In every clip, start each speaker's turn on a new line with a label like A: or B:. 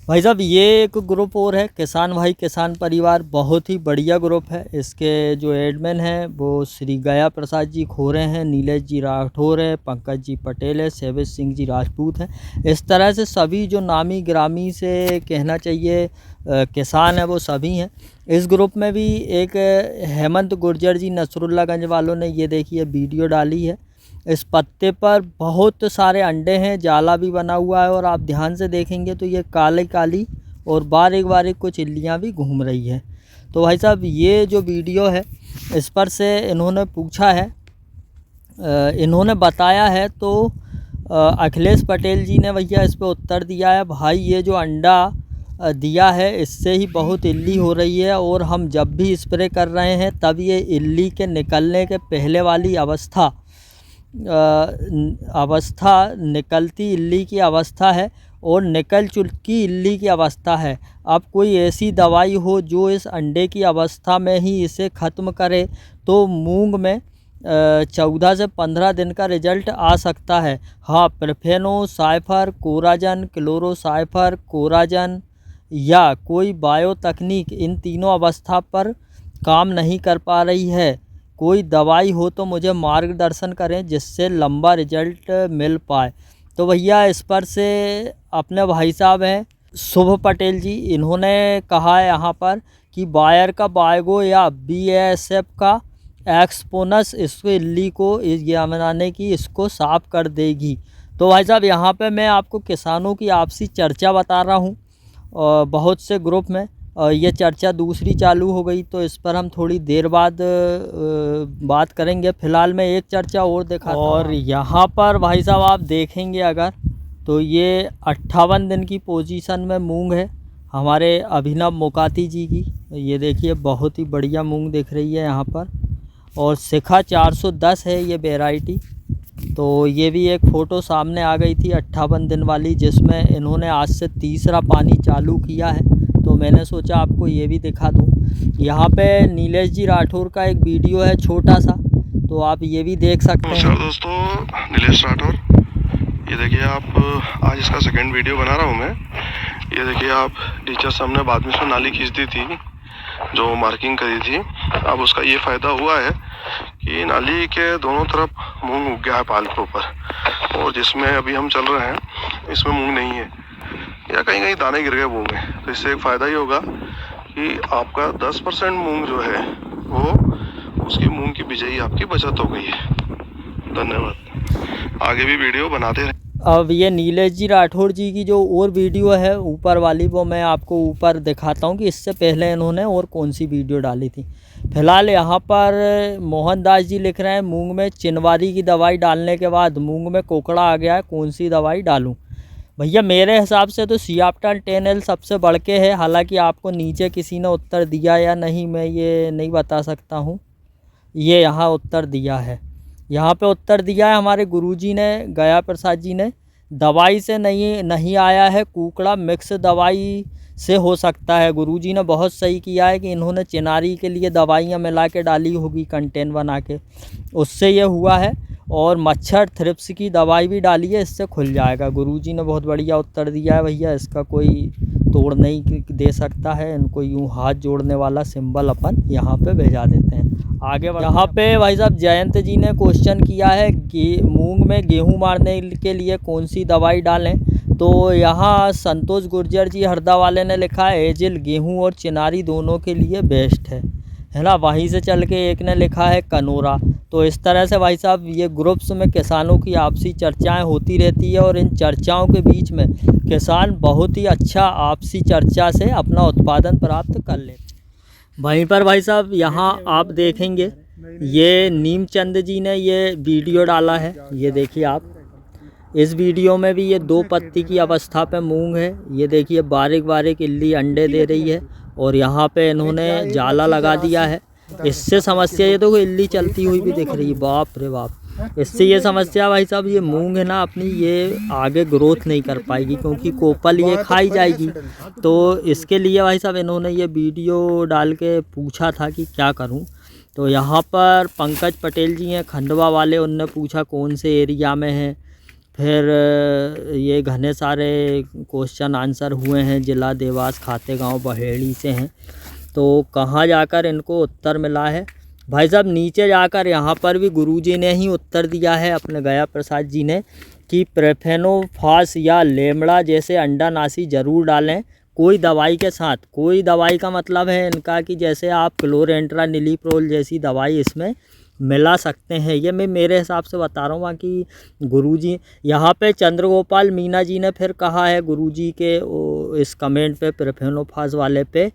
A: भाई साहब ये एक ग्रुप और है, किसान भाई किसान परिवार, बहुत ही बढ़िया ग्रुप है। इसके जो एडमिन हैं वो श्री गया प्रसाद जी खोरे हैं, नीलेश जी राठौर है, पंकज जी पटेल है, सेवेश सिंह जी राजपूत हैं। इस तरह से सभी जो नामी ग्रामी से कहना चाहिए किसान है वो सभी हैं। इस ग्रुप में भी एक हेमंत गुर्जर जी नसरुल्लागंज वालों ने ये देखिए वीडियो डाली है। इस पत्ते पर बहुत सारे अंडे हैं, जाला भी बना हुआ है और आप ध्यान से देखेंगे तो ये काली काली और बारीक बारीक कुछ इल्लियाँ भी घूम रही है। तो भाई साहब ये जो वीडियो है इस पर से इन्होंने पूछा है, इन्होंने बताया है तो अखिलेश पटेल जी ने भैया इस पर उत्तर दिया है, भाई ये जो अंडा दिया है इससे ही बहुत इल्ली हो रही है और हम जब भी स्प्रे कर रहे हैं तब ये इल्ली के निकलने के पहले वाली अवस्था निकलती इल्ली की अवस्था है और निकल चुकी इल्ली की अवस्था है। अब कोई ऐसी दवाई हो जो इस अंडे की अवस्था में ही इसे ख़त्म करे तो मूंग में 14 से 15 दिन का रिजल्ट आ सकता है। हाँ, प्रोफेनोसाइफर, कोराजन, क्लोरोसाइफर, कोराजन या कोई बायो तकनीक इन तीनों अवस्था पर काम नहीं कर पा रही है। कोई दवाई हो तो मुझे मार्गदर्शन करें जिससे लंबा रिजल्ट मिल पाए। तो भैया इस पर से अपने भाई साहब हैं शुभ पटेल जी, इन्होंने कहा है यहाँ पर कि बायर का बायगो या BASF का एक्सपोनस इसको इल्ली को ये बनाने की इसको साफ़ कर देगी। तो भाई साहब यहाँ पे मैं आपको किसानों की आपसी चर्चा बता रहा हूँ बहुत से ग्रुप में। ये चर्चा दूसरी चालू हो गई तो इस पर हम थोड़ी देर बाद बात करेंगे। फ़िलहाल मैं एक चर्चा और दिखाता हूँ। और यहाँ पर भाई साहब आप देखेंगे अगर तो ये 58 दिन की पोजीशन में मूंग है हमारे अभिनव मोकाती जी की। ये देखिए बहुत ही बढ़िया मूंग दिख रही है यहाँ पर और शिखा 410 है ये वैरायटी। तो ये भी एक फ़ोटो सामने आ गई थी 58 दिन वाली जिसमें इन्होंने आज से तीसरा पानी चालू किया है, तो मैंने सोचा आपको ये भी दिखा दूँ। यहाँ पे नीलेश जी राठौर का एक वीडियो है छोटा सा, तो आप ये भी देख सकते हैं।
B: नमस्कार दोस्तों, नीलेश राठौर। ये देखिए आप, आज इसका सेकंड वीडियो बना रहा हूँ मैं। ये देखिए आप, टीचर साहब ने बाद में इसमें नाली खींच दी थी जो मार्किंग करी थी। अब उसका ये फ़ायदा हुआ है कि नाली के दोनों तरफ मूंग उग गया है पाल के ऊपर, और जिसमें अभी हम चल रहे हैं इसमें मूंग नहीं है या कहीं कहीं दाने गिर गए मूंग में। तो इससे एक फ़ायदा ये होगा कि आपका 10% मूंग जो है वो उसकी मूंग की बिजाई आपकी बचत हो गई है। धन्यवाद, आगे भी वीडियो बनाते रहें।
A: अब ये नीलेश जी राठौर जी की जो और वीडियो है ऊपर वाली वो मैं आपको ऊपर दिखाता हूँ कि इससे पहले इन्होंने और कौन सी वीडियो डाली थी। फ़िलहाल यहाँ पर मोहनदास जी लिख रहे हैं मूंग में चिनवारी की दवाई डालने के बाद मूंग में कोकड़ा आ गया है, कौन सी दवाई डालूँ? भैया मेरे हिसाब से तो सियाप्टान 10L सबसे बढ़ के है। हालांकि आपको नीचे किसी ने उत्तर दिया या नहीं मैं ये नहीं बता सकता हूँ। ये यहाँ उत्तर दिया है, यहाँ पे उत्तर दिया है हमारे गुरुजी ने, गया प्रसाद जी ने। दवाई से नहीं आया है, कुकड़ा मिक्स दवाई से हो सकता है। गुरुजी ने बहुत सही किया है कि इन्होंने चिनारी के लिए दवाइयाँ मिला के डाली होगी कंटेन बना के, उससे ये हुआ है। और मच्छर थ्रिप्स की दवाई भी डाली है, इससे खुल जाएगा। गुरुजी ने बहुत बढ़िया उत्तर दिया है भैया, इसका कोई तोड़ नहीं दे सकता है। इनको यूँ हाथ जोड़ने वाला सिंबल अपन यहाँ पे भेजा देते हैं। आगे यहाँ पे भाई साहब जयंत जी ने क्वेश्चन किया है कि मूंग में गेहूं मारने के लिए कौन सी दवाई डालें। तो यहाँ संतोष गुर्जर जी हरदा वाले ने लिखा है एजिल गेहूं और चिनारी दोनों के लिए बेस्ट है ना। वहीं से चल के एक ने लिखा है कनोरा। तो इस तरह से भाई साहब ये ग्रुप्स में किसानों की आपसी चर्चाएं होती रहती है और इन चर्चाओं के बीच में किसान बहुत ही अच्छा आपसी चर्चा से अपना उत्पादन प्राप्त कर लेते। वहीं पर भाई साहब यहाँ आप देखेंगे ये नीमचंद जी ने ये वीडियो डाला है। ये देखिए आप, इस वीडियो में भी ये 2 पत्ती की अवस्था पे मूंग है। ये देखिए बारीक बारीक इल्ली अंडे दे रही है और यहाँ पे इन्होंने जाला लगा दिया है। इससे समस्या ये तो इल्ली चलती हुई भी दिख रही है, बाप रे बाप। इससे ये समस्या भाई साहब ये मूंग है ना अपनी, ये आगे ग्रोथ नहीं कर पाएगी क्योंकि कोपल ये खाई जाएगी। तो इसके लिए भाई साहब इन्होंने ये वीडियो डाल के पूछा था कि क्या करूं। तो यहाँ पर पंकज पटेल जी हैं खंडवा वाले, उनने पूछा कौन से एरिया में है। फिर ये घने सारे क्वेश्चन आंसर हुए हैं। जिला देवास खातेगांव बहेड़ी से हैं। तो कहाँ जाकर इनको उत्तर मिला है भाई साहब, नीचे जाकर यहाँ पर भी गुरुजी ने ही उत्तर दिया है अपने गया प्रसाद जी ने कि प्रोफेनोफास या लेमड़ा जैसे अंडानाशी ज़रूर डालें कोई दवाई के साथ। कोई दवाई का मतलब है इनका कि जैसे आप क्लोरेंट्रानिलीप्रोल जैसी दवाई इसमें मिला सकते हैं। ये मैं मेरे हिसाब से बता रहा हूँ। बाकी गुरुजी यहाँ पे चंद्रगोपाल मीना जी ने फिर कहा है गुरुजी के इस कमेंट पे प्रोफेनोफास वाले पे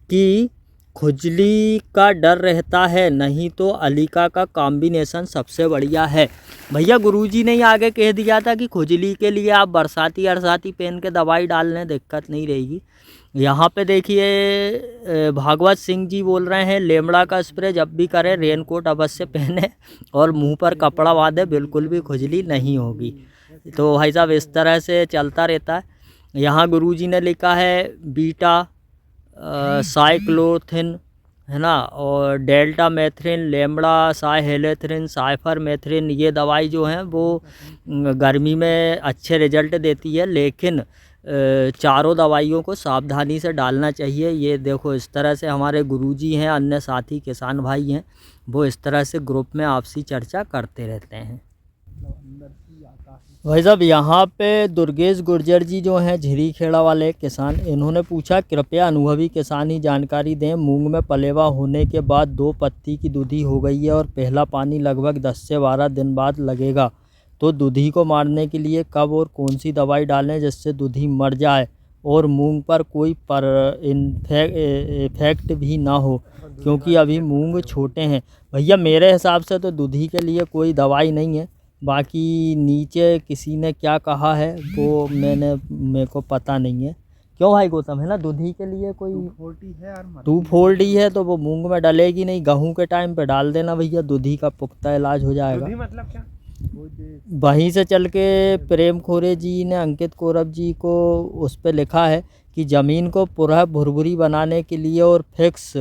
A: कि खुजली का डर रहता है, नहीं तो अलीका का कॉम्बिनेशन सबसे बढ़िया है। भैया गुरुजी ने ही आगे कह दिया था कि खुजली के लिए आप बरसाती अरसाती पहन के दवाई डाल लें, दिक्कत नहीं रहेगी। यहाँ पे देखिए भागवत सिंह जी बोल रहे हैं लेमड़ा का स्प्रे जब भी करें रेनकोट अवश्य पहने और मुंह पर कपड़ा बांधे, बिल्कुल भी खुजली नहीं होगी। तो भाई साहब इस तरह से चलता रहता है। यहाँ गुरुजी ने लिखा है बीटा साइक्लोथिन है ना, और डेल्टा मेथ्रिन, लेमड़ा, साइहेलेथ्रिन, साइफर मेथ्रिन, ये दवाई जो हैं वो गर्मी में अच्छे रिजल्ट देती है। लेकिन चारों दवाइयों को सावधानी से डालना चाहिए। ये देखो इस तरह से हमारे गुरुजी हैं, अन्य साथी किसान भाई हैं, वो इस तरह से ग्रुप में आपसी चर्चा करते रहते हैं। भाई साहब यहाँ पे दुर्गेश गुर्जर जी जो हैं झिरी खेड़ा वाले किसान, इन्होंने पूछा कृपया अनुभवी किसान ही जानकारी दें। मूंग में पलेवा होने के बाद 2 पत्ती की दूधी हो गई है और पहला पानी लगभग 10 से 12 दिन बाद लगेगा, तो दूधी को मारने के लिए कब और कौन सी दवाई डालें जिससे दूधी मर जाए और मूंग पर कोई इफेक्ट भी ना हो, क्योंकि अभी मूंग छोटे हैं। भैया मेरे हिसाब से तो दूधी के लिए कोई दवाई नहीं है। बाकी नीचे किसी ने क्या कहा है वो मेरे को पता नहीं है। क्यों भाई गौतम, है ना, दूधी के लिए कोई 240 है तो वो मूंग में डलेगी नहीं, गेहूं के टाइम पे डाल देना भैया, दूधी का पुख्ता इलाज हो जाएगा।
C: मतलब क्या?
A: वहीं से चल के प्रेम खोरे जी ने अंकित कौरव जी को उस पर लिखा है कि ज़मीन को पुनः भुरभुरी बनाने के लिए और फिक्स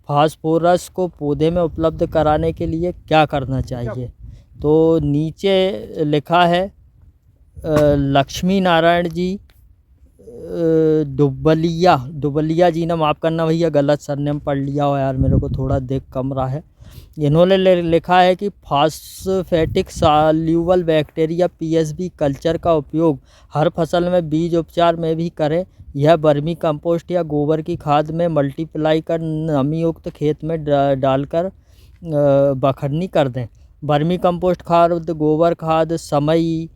A: फास्फोरस को पौधे में उपलब्ध कराने के लिए क्या करना चाहिए। तो नीचे लिखा है लक्ष्मी नारायण जी दुबलिया जी ने, माफ़ करना भैया गलत सरनेम पढ़ लिया हो यार, मेरे को थोड़ा देख कम रहा है। इन्होंने लिखा है कि phosphatic soluble bacteria PSB culture का उपयोग हर फसल में बीज उपचार में भी करें। यह वर्मी कंपोस्ट या गोबर की खाद में मल्टीप्लाई कर नमी युक्त खेत में डालकर बखरनी कर दें। वर्मी कंपोस्ट खाद, गोबर खाद, समई,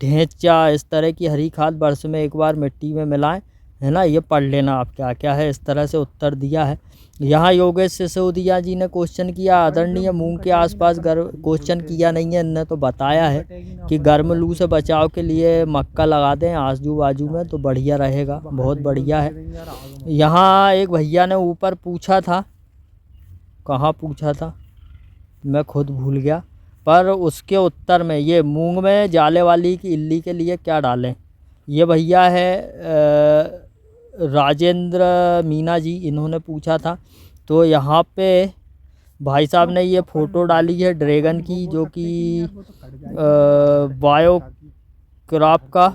A: ढेंचा, इस तरह की हरी खाद वर्ष में एक बार मिट्टी में मिलाएं, है ना। ये पढ़ लेना आप क्या क्या है, इस तरह से उत्तर दिया है। यहाँ योगेश सिसोदिया जी ने क्वेश्चन किया आदरणीय मूंग के आसपास क्वेश्चन किया नहीं है, इन्होंने तो बताया है कि गर्म लू से बचाव के लिए मक्का लगा दें आजू बाजू में तो बढ़िया रहेगा, बहुत बढ़िया है। यहाँ एक भैया ने ऊपर पूछा था, कहाँ पूछा था मैं खुद भूल गया, पर उसके उत्तर में ये मूंग में जाले वाली की इल्ली के लिए क्या डालें, ये भैया है राजेंद्र मीना जी, इन्होंने पूछा था। तो यहाँ पे भाई साहब ने ये फ़ोटो डाली है ड्रैगन की, जो कि बायो क्रॉप का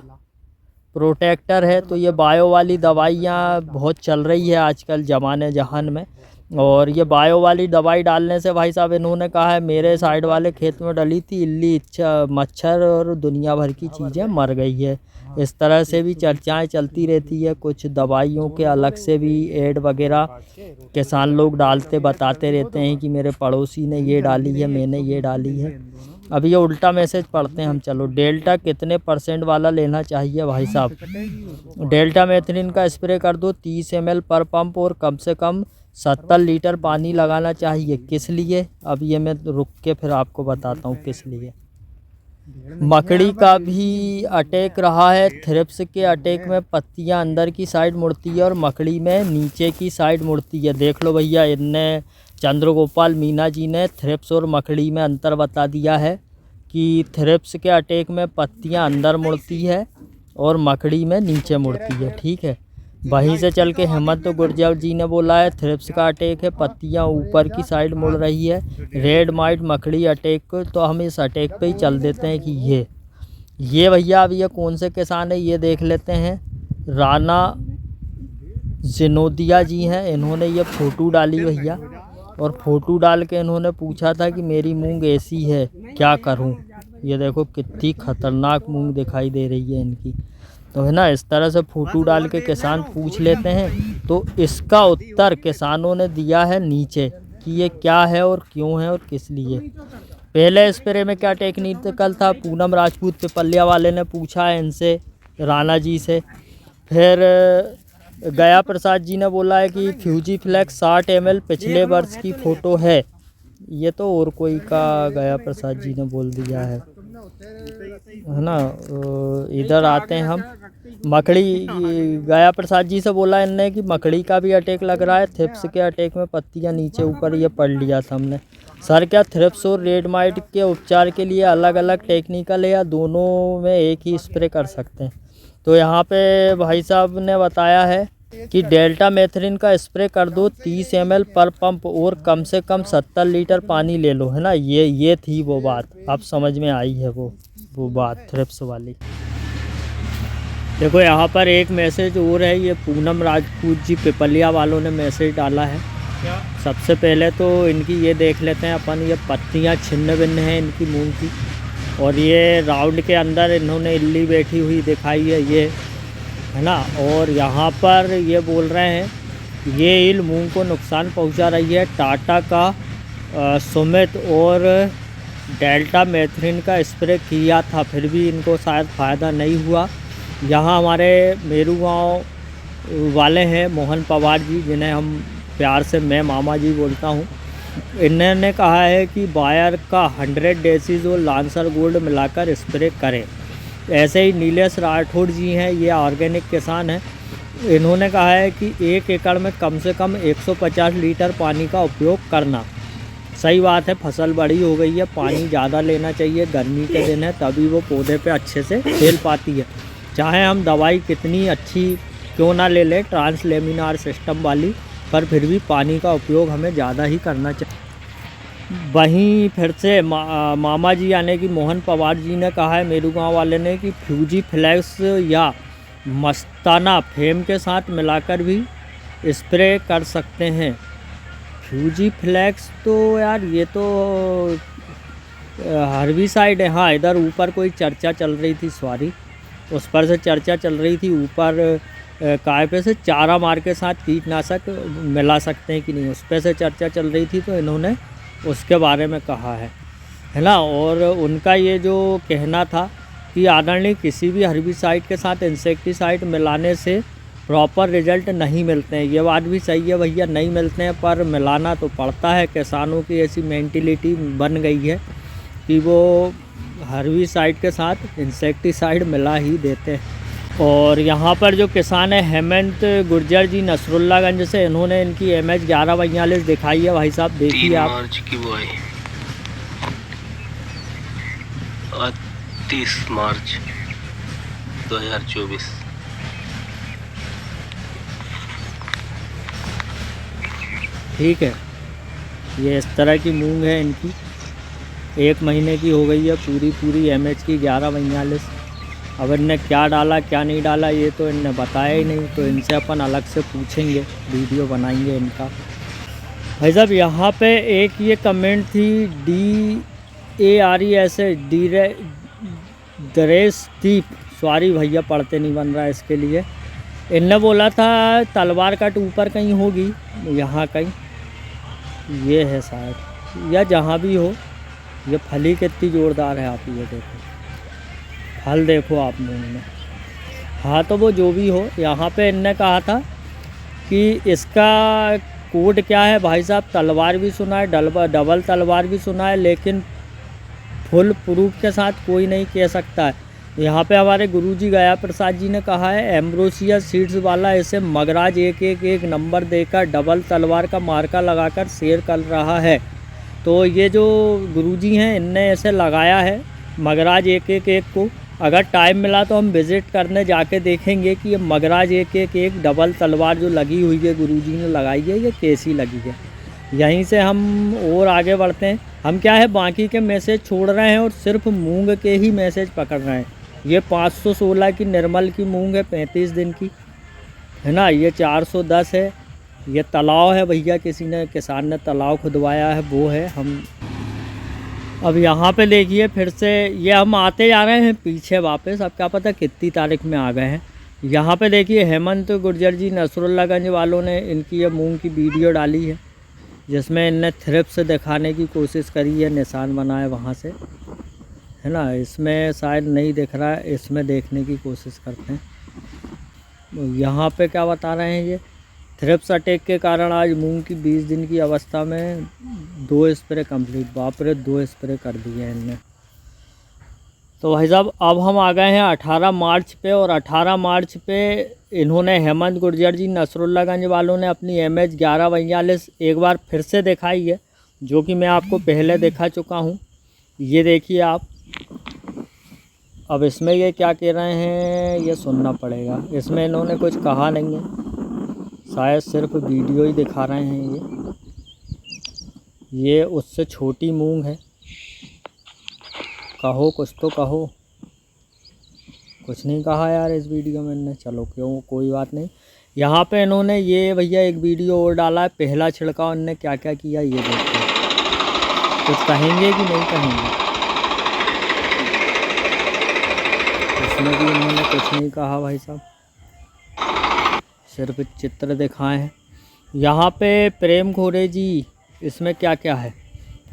A: प्रोटेक्टर है। तो ये बायो वाली दवाइयाँ बहुत चल रही है आजकल ज़माने जहान में, और ये बायो वाली दवाई डालने से भाई साहब इन्होंने कहा है मेरे साइड वाले खेत में डली थी इल्ली, मच्छर और दुनिया भर की चीज़ें मर गई है। इस तरह से भी चर्चाएं चलती रहती है। कुछ दवाइयों के अलग से भी ऐड वगैरह किसान लोग डालते बताते रहते हैं कि मेरे पड़ोसी ने ये डाली है, मैंने ये डाली है। अब ये उल्टा मैसेज पढ़ते हैं हम, चलो। डेल्टा कितने % वाला लेना चाहिए भाई साहब? डेल्टा मेथनिन का स्प्रे कर दो 30 ml पर पंप और कम से कम 70 लीटर पानी लगाना चाहिए। किस लिए? अब ये मैं रुक के फिर आपको बताता हूँ किस लिए। मकड़ी का भी अटैक रहा है। थ्रिप्स के अटैक में पत्तियां अंदर की साइड मुड़ती है और मकड़ी में नीचे की साइड मुड़ती है। देख लो भैया, इनने चंद्रगोपाल मीना जी ने थ्रिप्स और मकड़ी में अंतर बता दिया है कि थ्रिप्स के अटैक में पत्तियां अंदर मुड़ती है और मकड़ी में नीचे मुड़ती है, ठीक है। वहीं से चल के हेमंत गुर्जर जी ने बोला है थ्रिप्स का अटैक है, पत्तियां ऊपर की साइड मुड़ रही है। रेड माइट मकड़ी अटैक, तो हम इस अटैक पे ही चल देते हैं कि ये ये भैया अब ये कौन से किसान है ये देख लेते हैं। राणा जिनोदिया जी हैं, इन्होंने ये फ़ोटो डाली भैया, और फ़ोटो डाल के इन्होंने पूछा था कि मेरी मूंग ऐसी है क्या करूं। ये देखो कितनी ख़तरनाक मूंग दिखाई दे रही है इनकी। तो है ना, इस तरह से फ़ोटो डाल के किसान पूछ लेते हैं। तो इसका उत्तर किसानों ने दिया है नीचे कि ये क्या है और क्यों है और किस लिए। पहले स्प्रे में क्या टेक्निकल था, पूनम राजपूत पिपलिया वाले ने पूछा है इनसे, राणा जी से। फिर गया प्रसाद जी ने बोला है कि फ्यूजी फ्लैक्स 60 ml पिछले वर्ष की फ़ोटो है। ये तो और कोई का गया प्रसाद जी ने बोल दिया है ना। इधर आते हैं हम। मकड़ी, गया प्रसाद जी से बोला इनने कि मकड़ी का भी अटैक लग रहा है, थ्रिप्स के अटैक में पत्तियां नीचे ऊपर ये पढ़ लिया था हमने। सर क्या थ्रिप्स और रेड माइट के उपचार के लिए अलग अलग टेक्निकल है या दोनों में एक ही स्प्रे कर सकते हैं? तो यहाँ पे भाई साहब ने बताया है कि डेल्टा मेथरिन का स्प्रे कर दो 30 ml पर पंप और कम से कम 70 लीटर पानी ले लो, है ना। ये थी वो बात, अब समझ में आई है वो बात थ्रिप्स वाली। देखो यहाँ पर एक मैसेज और है, ये पूनम राजपूत जी पिपलिया वालों ने मैसेज डाला है। सबसे पहले तो इनकी ये देख लेते हैं अपन, ये पत्तियाँ छिन्न भिन्न हैं इनकी मूंग की, और ये राउंड के अंदर इन्होंने इल्ली बैठी हुई दिखाई है, ये है ना। और यहाँ पर ये बोल रहे हैं ये इल मूंग को नुकसान पहुँचा रही है। टाटा का सुमित और डेल्टा मेथरिन का स्प्रे किया था, फिर भी इनको शायद फ़ायदा नहीं हुआ। यहाँ हमारे मेरू गाँव वाले हैं मोहन पवार जी, जिन्हें हम प्यार से मैं मामा जी बोलता हूँ। इन्होंने कहा है कि बायर का 100 डेसीज और लांसर गोल्ड मिलाकर स्प्रे करें। ऐसे ही नीलेश राठौड़ जी हैं, ये ऑर्गेनिक किसान हैं। इन्होंने कहा है कि 1 एकड़ में कम से कम 150 लीटर पानी का उपयोग करना। सही बात है, फसल बड़ी हो गई है, पानी ज़्यादा लेना चाहिए, गर्मी के दिन है तभी वो पौधे पे अच्छे से फैल पाती है। चाहे हम दवाई कितनी अच्छी क्यों ना ले लें ट्रांसलेमिनार सिस्टम वाली, पर फिर भी पानी का उपयोग हमें ज़्यादा ही करना चाहिए। वहीं फिर से मामा जी यानी कि मोहन पवार जी ने कहा है मेरू गाँव वाले ने कि फ्यूजी फ्लैक्स या मस्ताना फेम के साथ मिलाकर भी स्प्रे कर सकते हैं। फ्यूजी फ्लैक्स तो यार ये तो हर्बिसाइड है। हाँ, इधर ऊपर कोई चर्चा चल रही थी, सॉरी, उस पर से चर्चा चल रही थी ऊपर काय पे से चारा मार के साथ कीटनाशक मिला सकते हैं कि नहीं, उस पर से चर्चा चल रही थी, तो इन्होंने उसके बारे में कहा है ना। और उनका ये जो कहना था कि आदरणीय किसी भी हर्बिसाइड के साथ इंसेक्टिसाइड मिलाने से प्रॉपर रिजल्ट नहीं मिलते हैं। ये बात भी सही है भैया, नहीं मिलते हैं, पर मिलाना तो पड़ता है। किसानों की ऐसी मेंटिलिटी बन गई है कि वो हर्बिसाइड के साथ इंसेक्टिसाइड मिला ही देते हैं। और यहाँ पर जो किसान है हेमंत गुर्जर जी नसरुल्लागंज से, इन्होंने इनकी MH 1142 दिखाई है भाई साहब, देखिए आप।
C: 3 मार्च की बुआई, 30 मार्च 2024।
A: ठीक है, ये इस तरह की मूंग है इनकी, 1 महीने की हो गई है पूरी MH की 1142। अब इनने क्या डाला क्या नहीं डाला ये तो इनने बताया ही नहीं, तो इनसे अपन अलग से पूछेंगे, वीडियो बनाएंगे इनका। भाई साहब यहाँ पे एक ये कमेंट थी DARES, सॉरी भैया पढ़ते नहीं बन रहा है इसके लिए। इनने बोला था तलवार कट ऊपर कहीं होगी, यहाँ कहीं ये है शायद, या जहाँ भी हो। ये फली कितनी ज़ोरदार है, आप ये देखो, फल देखो आप मूंग में। हाँ, तो वो जो भी हो, यहाँ पे इनने कहा था कि इसका कोड क्या है भाई साहब। तलवार भी सुना है, डबल तलवार भी सुना है, लेकिन फुल प्रूफ के साथ कोई नहीं कह सकता है। यहाँ पे हमारे गुरुजी गया प्रसाद जी ने कहा है एम्ब्रोसिया सीड्स वाला इसे मगराज 111 नंबर देकर डबल तलवार का मार्का लगाकर शेयर कर रहा है। तो ये जो गुरुजी हैं इनने ऐसे लगाया है मगराज 111 को। अगर टाइम मिला तो हम विज़िट करने जाके देखेंगे कि ये मगराज 111 डबल तलवार जो लगी हुई है गुरुजी ने लगाई है, ये कैसी लगी है। यहीं से हम और आगे बढ़ते हैं। हम क्या है बाकी के मैसेज छोड़ रहे हैं और सिर्फ मूंग के ही मैसेज पकड़ रहे हैं। ये 516 की निर्मल की मूंग है, 35 दिन की, है ना। ये 410 है। ये तालाब है भैया, किसान ने तालाब खुदवाया है, वो है। हम अब यहाँ पे देखिए फिर से ये हम आते जा रहे हैं पीछे वापस। अब क्या पता कितनी तारीख में आ गए हैं। यहाँ पे देखिए हेमंत गुर्जर जी नसरुल्लागंज वालों ने इनकी ये मूंग की वीडियो डाली है, जिसमें इनने थ्रिप्स दिखाने की कोशिश करी है, निशान बनाए वहाँ से, है ना। इसमें शायद नहीं दिख रहा है, इसमें देखने की कोशिश करते हैं। यहाँ पे क्या बता रहे हैं, ये थ्रिप्स अटैक के कारण आज मूंग की 20 दिन की अवस्था में 2 स्प्रे कंप्लीट। बाप रे, 2 स्प्रे कर दिए हैं इनने। तो भाई साहब अब हम आ गए हैं 18 मार्च पे, और 18 मार्च पे इन्होंने हेमंत गुर्जर जी नसरुल्लागंज वालों ने अपनी MH 1142 एक बार फिर से दिखाई है, जो कि मैं आपको पहले दिखा चुका हूँ। ये देखिए आप। अब इसमें ये क्या कह रहे हैं ये सुनना पड़ेगा। इसमें इन्होंने कुछ कहा नहीं है, शायद सिर्फ वीडियो ही दिखा रहे हैं। ये उससे छोटी मूंग है। कहो कुछ तो कहो। कुछ नहीं कहा यार इस वीडियो में इन्होंने। चलो क्यों, कोई बात नहीं। यहाँ पे इन्होंने ये भैया एक वीडियो और डाला है, पहला छिड़काव इन्होंने क्या क्या किया ये देखिए। कुछ कहेंगे कि नहीं कहेंगे? इसमें भी इन्होंने कुछ नहीं कहा भाई साहब, सिर्फ चित्र दिखाए हैं। यहाँ पे प्रेम खोरे जी, इसमें क्या क्या है?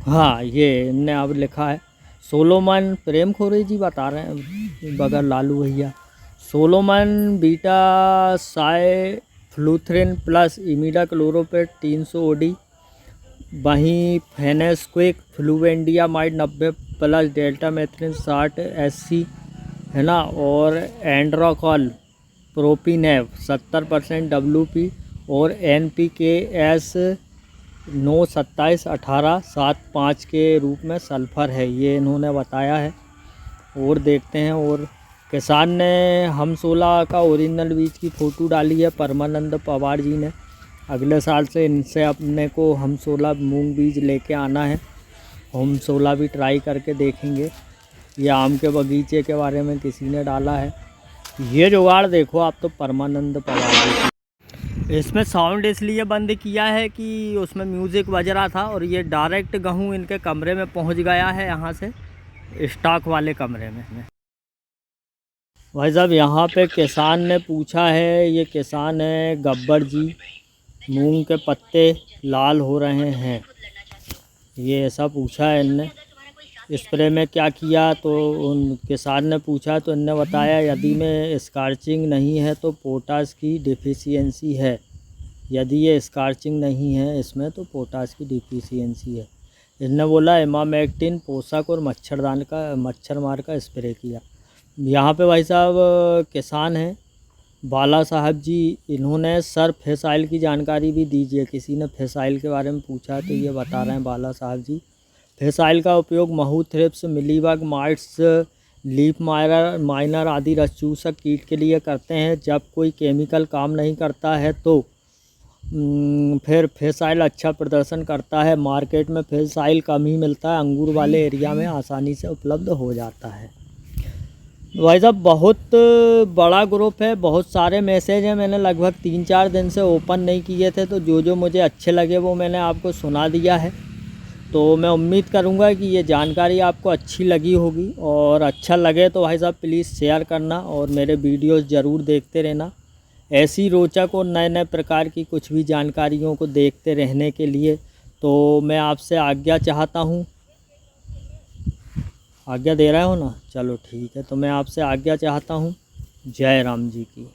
A: हाँ, ये इनने अब लिखा है सोलोमन। प्रेम खोरे जी बता रहे हैं बगैर लालू भैया। सोलोमन बीटा साइफ्लूथ्रिन प्लस इमिडाक्लोरोपेट 300 OD, वहीं फेनेस्क्विक फ्लूवेंडियामाइड 90 प्लस डेल्टा मेथ्रिन 60 SC, है ना। और एंड्रोकॉल प्रोपिनेव 70% WP, और NPKS 9271875 के रूप में सल्फ़र है, ये इन्होंने बताया है। और देखते हैं। और किसान ने हम 16 का ओरिजिनल बीज की फ़ोटो डाली है परमानंद पवार जी ने। अगले साल से इनसे अपने को हम 16 मूंग बीज लेके आना है। हम 16 भी ट्राई करके देखेंगे। ये आम के बगीचे के बारे में किसी ने डाला है। ये जुगाड़ देखो आप तो परमानंद पवार जी। इसमें साउंड इसलिए बंद किया है कि उसमें म्यूज़िक बज रहा था, और ये डायरेक्ट गेहूँ इनके कमरे में पहुंच गया है, यहाँ से स्टॉक वाले कमरे में। भाई साहब यहाँ पे किसान ने पूछा है, ये किसान है गब्बर जी, मूंग के पत्ते लाल हो रहे हैं, ये ऐसा पूछा है इनने। स्प्रे में क्या किया, तो उन किसान ने पूछा तो इनने बताया यदि में स्कार्चिंग नहीं है तो पोटास की डिफिशियंसी है। यदि ये स्कार्चिंग नहीं है इसमें तो पोटास की डिफिशियंसी है। इनने बोला इमामेक्टिन पोषक और मच्छर मार का स्प्रे किया। यहाँ पे भाई साहब किसान हैं बाला साहब जी, इन्होंने सर फिश ऑयल की जानकारी भी दीजिए। किसी ने फिश ऑयल के बारे में पूछा तो ये बता रहे हैं बाला साहब जी, फिश ऑयल का उपयोग Mhow, thrips, mealybug, mites, leaf miner आदि रसचूसक कीट के लिए करते हैं। जब कोई केमिकल काम नहीं करता है तो फिर फिश ऑयल अच्छा प्रदर्शन करता है। मार्केट में फिश ऑयल कम ही मिलता है, अंगूर वाले एरिया में आसानी से उपलब्ध हो जाता है। भाई साहब बहुत बड़ा ग्रुप है, बहुत सारे मैसेज हैं। मैंने लगभग 3-4 दिन से ओपन नहीं किए थे, तो जो मुझे अच्छे लगे वो मैंने आपको सुना दिया है। तो मैं उम्मीद करूंगा कि ये जानकारी आपको अच्छी लगी होगी, और अच्छा लगे तो भाई साहब प्लीज़ शेयर करना, और मेरे वीडियोस ज़रूर देखते रहना। ऐसी रोचक और नए नए प्रकार की कुछ भी जानकारियों को देखते रहने के लिए तो मैं आपसे आज्ञा चाहता हूँ। आज्ञा दे रहे हो ना? चलो ठीक है, तो मैं आपसे आज्ञा चाहता हूँ। जय राम जी की।